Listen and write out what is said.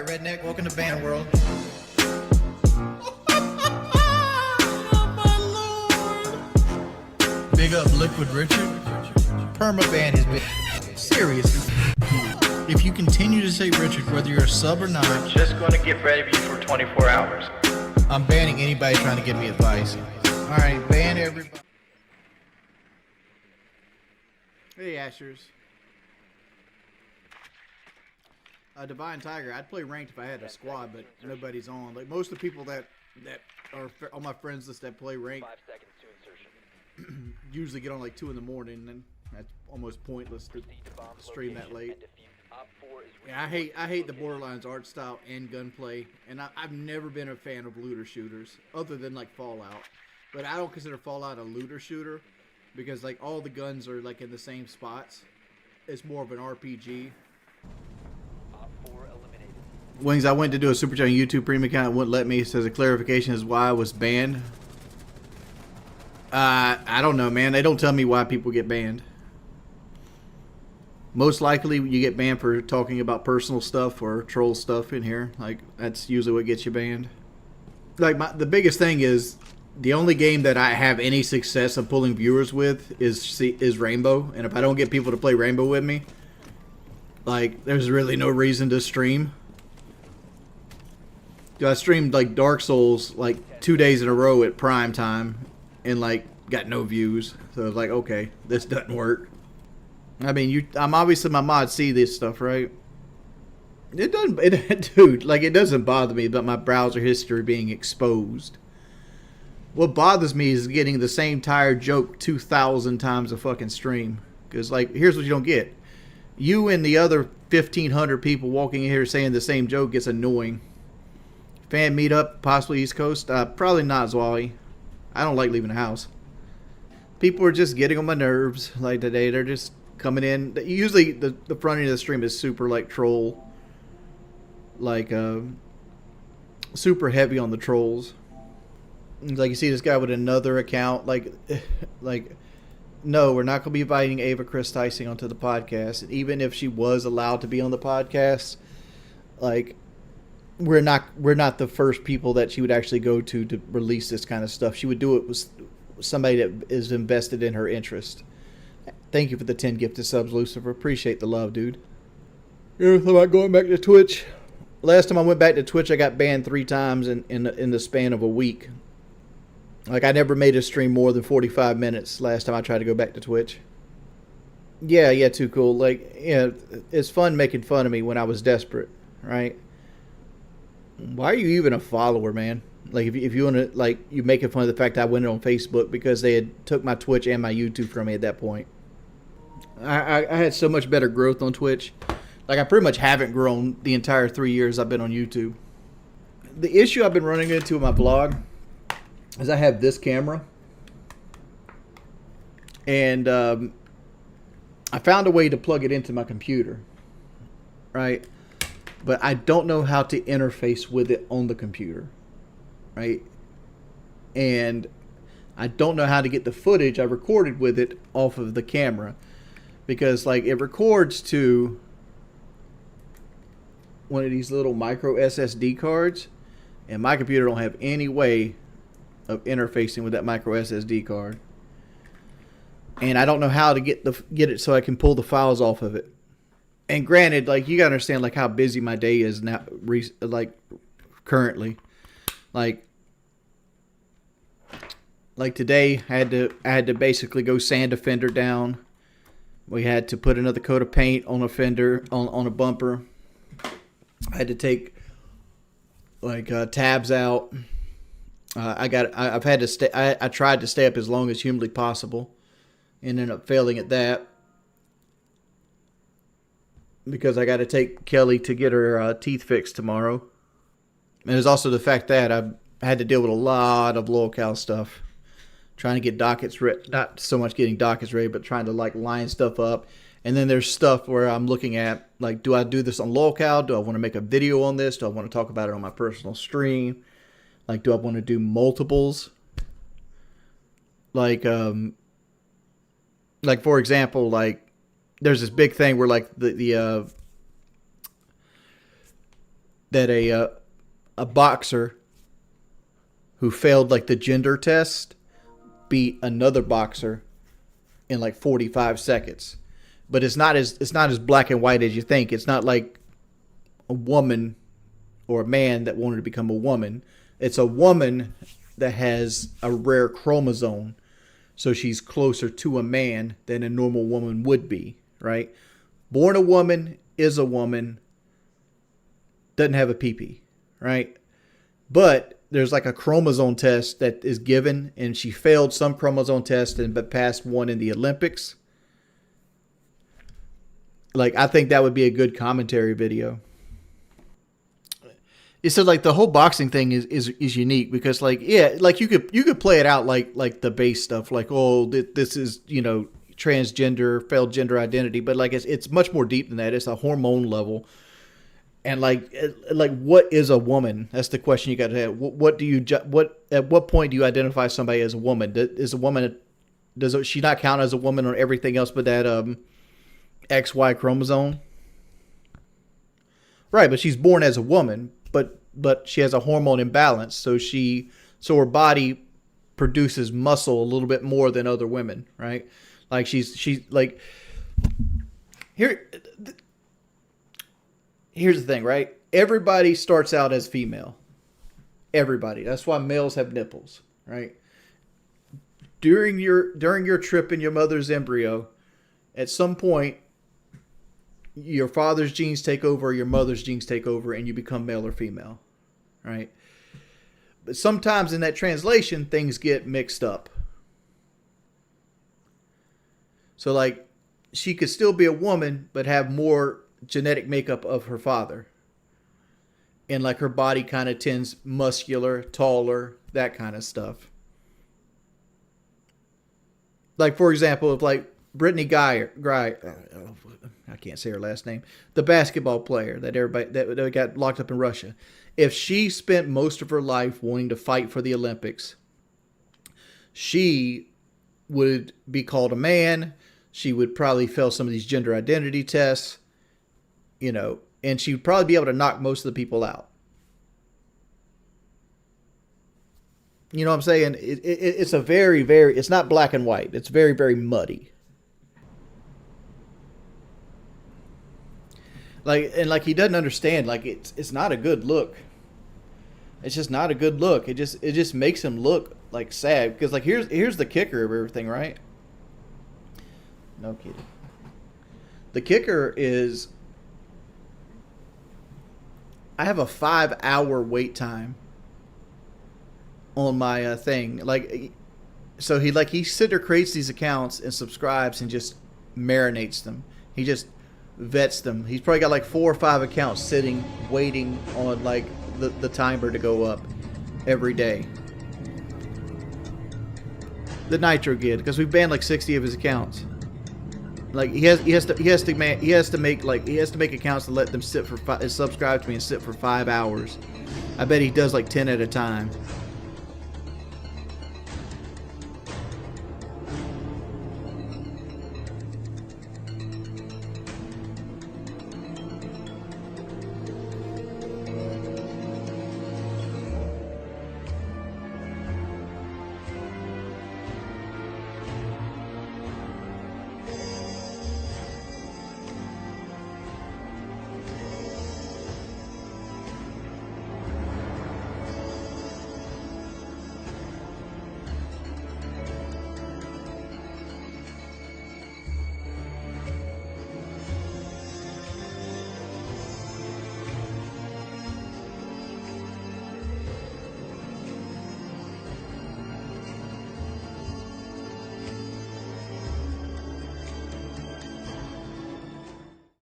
right, redneck. Welcome to band world. Big up Liquid Richard. Permaban has been serious. If you continue to say Richard, whether you're a sub or not, I'm just going to get ready for you for 24 hours. I'm banning anybody trying to give me advice. All right, ban everybody. Hey, Ashers. Divine Tiger. I'd play ranked if I had a squad, but nobody's on. Like most of the people that are on my friends list that play ranked usually get on like 2 in the morning, and that's almost pointless to stream that late. Yeah, I hate the Borderlands art style and gunplay, and I've never been a fan of looter shooters other than like Fallout. But I don't consider Fallout a looter shooter because like all the guns are like in the same spots. It's more of an RPG. Wings, I went to do a Super Chat on YouTube Premium account. It wouldn't let me. It says a clarification is why I was banned. I don't know, man. They don't tell me why people get banned. Most likely you get banned for talking about personal stuff or troll stuff in here. Like, that's usually what gets you banned. Like, the biggest thing is the only game that I have any success of pulling viewers with is Rainbow. And if I don't get people to play Rainbow with me, like, there's really no reason to stream. I streamed like Dark Souls like 2 days in a row at prime time and like got no views. So I was like, okay, this doesn't work. I mean, I'm obviously my mods see this stuff, right? It doesn't, dude. Like it doesn't bother me about my browser history being exposed. What bothers me is getting the same tired joke 2,000 times a fucking stream. Because like, here's what you don't get: you and the other 1,500 people walking in here saying the same joke gets annoying. Fan meetup, possibly East Coast. Probably not, Zwally. I don't like leaving the house. People are just getting on my nerves. Like today, they're just coming in. Usually, the front end of the stream is super like troll, like super heavy on the trolls. Like you see this guy with another account. Like, no, we're not going to be inviting Ava Chris Tyson onto the podcast. And even if she was allowed to be on the podcast, like. We're not the first people that she would actually go to release this kind of stuff. She would do it with somebody that is invested in her interest. Thank you for the 10 gifted subs, Lucifer. Appreciate the love, dude. You ever thought about going back to Twitch? Last time I went back to Twitch, I got banned 3 times in the span of a week. Like, I never made a stream more than 45 minutes last time I tried to go back to Twitch. Yeah, too cool. Like, yeah, it's fun making fun of me when I was desperate, right? Why are you even a follower, man? Like, if you want to, like, you making fun of the fact that I went on Facebook because they had took my Twitch and my YouTube from me at that point. I had so much better growth on Twitch. Like, I pretty much haven't grown the entire 3 years I've been on YouTube. The issue I've been running into with my blog is I have this camera. And I found a way to plug it into my computer. Right? But I don't know how to interface with it on the computer, right? And I don't know how to get the footage I recorded with it off of the camera. Because, like, it records to one of these little micro SSD cards. And my computer don't have any way of interfacing with that micro SSD card. And I don't know how to get it so I can pull the files off of it. And granted, like, you gotta understand, like, how busy my day is now, like, currently. Like today, I had to basically go sand a fender down. We had to put another coat of paint on a fender, on a bumper. I had to take, like, tabs out. I tried to stay up as long as humanly possible, and ended up failing at that. Because I got to take Kelly to get her teeth fixed tomorrow. And there's also the fact that I had to deal with a lot of local stuff. Trying to get dockets ready. Not so much getting dockets ready, but trying to like line stuff up. And then there's stuff where I'm looking at, like, do I do this on local? Do I want to make a video on this? Do I want to talk about it on my personal stream? Like, do I want to do multiples? Like for example, like, there's this big thing where, like, the that a boxer who failed like the gender test beat another boxer in like 45 seconds. But it's not as black and white as you think. It's not like a woman or a man that wanted to become a woman. It's a woman that has a rare chromosome, so she's closer to a man than a normal woman would be, right? Born a woman, is a woman, doesn't have a pee-pee, right? But there's like a chromosome test that is given, and she failed some chromosome test but passed one in the Olympics. Like, I think that would be a good commentary video. It's so like the whole boxing thing is unique because like, yeah, like you could play it out like the base stuff, like, oh, this is, you know, transgender, failed gender identity, but like it's much more deep than that. It's a hormone level. And like what is a woman? That's the question you got to have. At what point do you identify somebody as a woman? Does she not count as a woman on everything else but that XY chromosome? Right, but she's born as a woman, but she has a hormone imbalance, so her body produces muscle a little bit more than other women, right? Like she's like here's the thing, right? Everybody starts out as female. Everybody. That's why males have nipples, right? During your trip in your mother's embryo, at some point your father's genes take over, your mother's genes take over, and you become male or female, right? But sometimes in that translation, things get mixed up. So, like, she could still be a woman, but have more genetic makeup of her father. And, like, her body kind of tends muscular, taller, that kind of stuff. Like, for example, if, like, Brittany I can't say her last name, the basketball player that got locked up in Russia. If she spent most of her life wanting to fight for the Olympics, she would be called a man. She would probably fail some of these gender identity tests, you know, and she would probably be able to knock most of the people out. You know what I'm saying? It's a very, very, it's not black and white. It's very, very muddy. Like he doesn't understand. Like it's not a good look. It's just not a good look. It just makes him look like sad because like here's the kicker of everything, right? No kidding. The kicker is I have a 5-hour wait time on my thing. Like, so he sits there, creates these accounts and subscribes and just marinates them. He just vets them. He's probably got like 4 or 5 accounts sitting, waiting on like the timer to go up every day. The Nitro Kid, because we banned like 60 of his accounts. Like he has to make accounts to let them sit for subscribe to me and sit for 5 hours. I bet he does like 10 at a time.